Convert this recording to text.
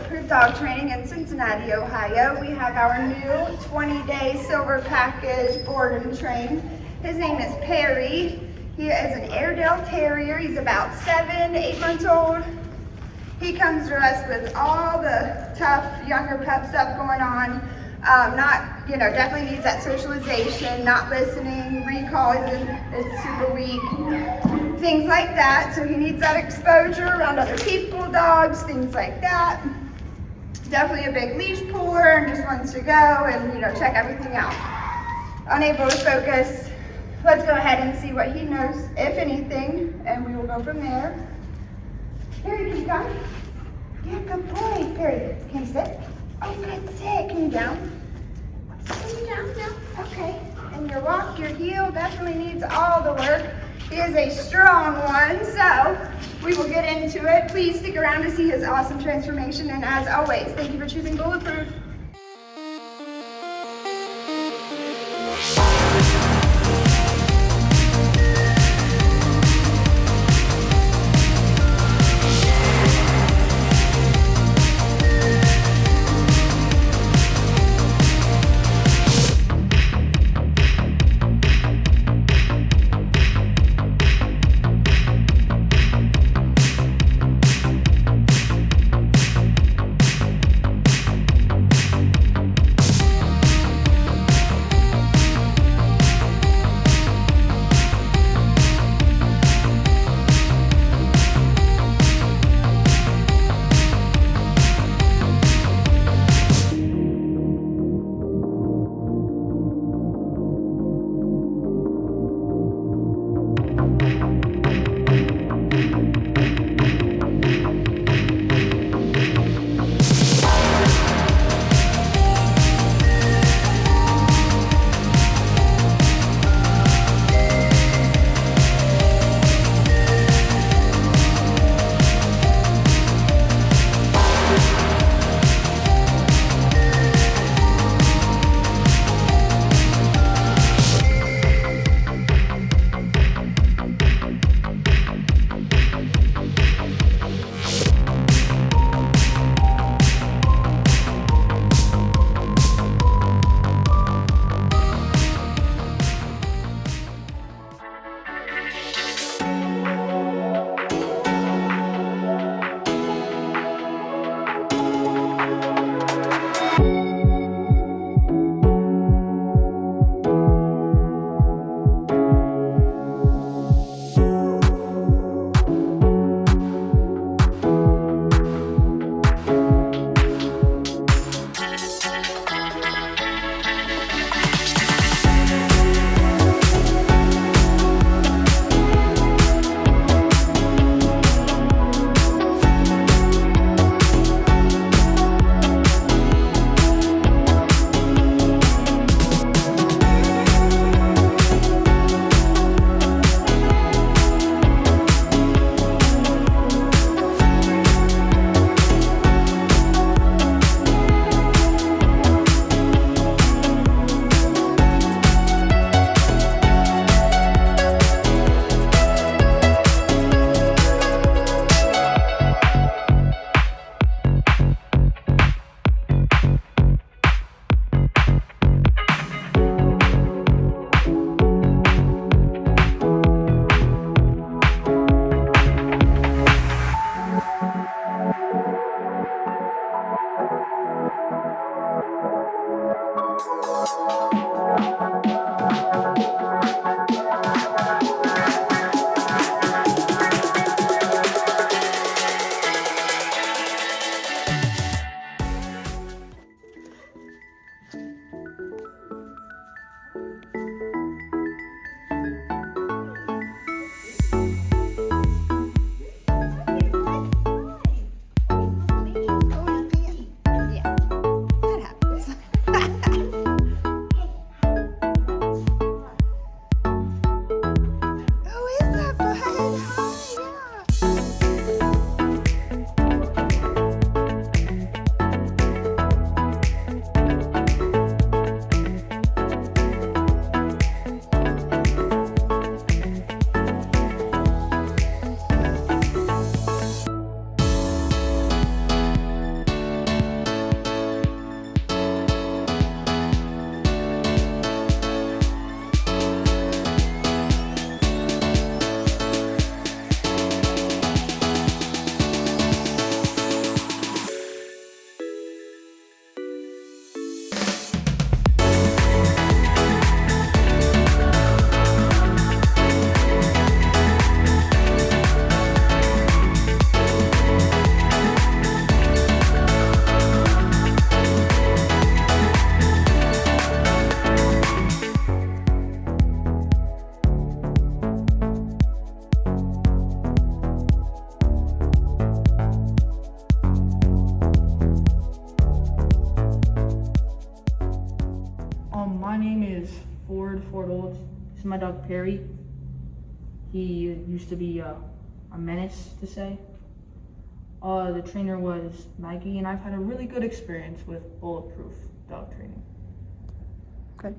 Bulletproof Dog Training in Cincinnati, Ohio. We have our new 20-day silver package board and train. His name is Perry. He is an Airedale Terrier. He's about 7 to 8 months old. He comes to us with all the tough younger pup stuff going on. Definitely needs that socialization, not listening, recall is super weak, things like that. So he needs that exposure around other people, dogs, things like that. Definitely a big leash puller and just wants to go and check everything out. Unable to focus. Let's go ahead and see what he knows, if anything, and we will go from there. Perry, can you come? Yeah, good boy. Perry, can you sit? Oh, good, sit. Can you down? Can you down now? Okay. And your walk, your heel definitely needs all the work. He is a strong one, so we will get into it. Please stick around to see his awesome transformation, and as always, thank you for choosing Bulletproof. name is Ford Olds. This is my dog Perry. He used to be a menace, to say. The trainer was Maggie, and I've had a really good experience with Bulletproof Dog Training. Good.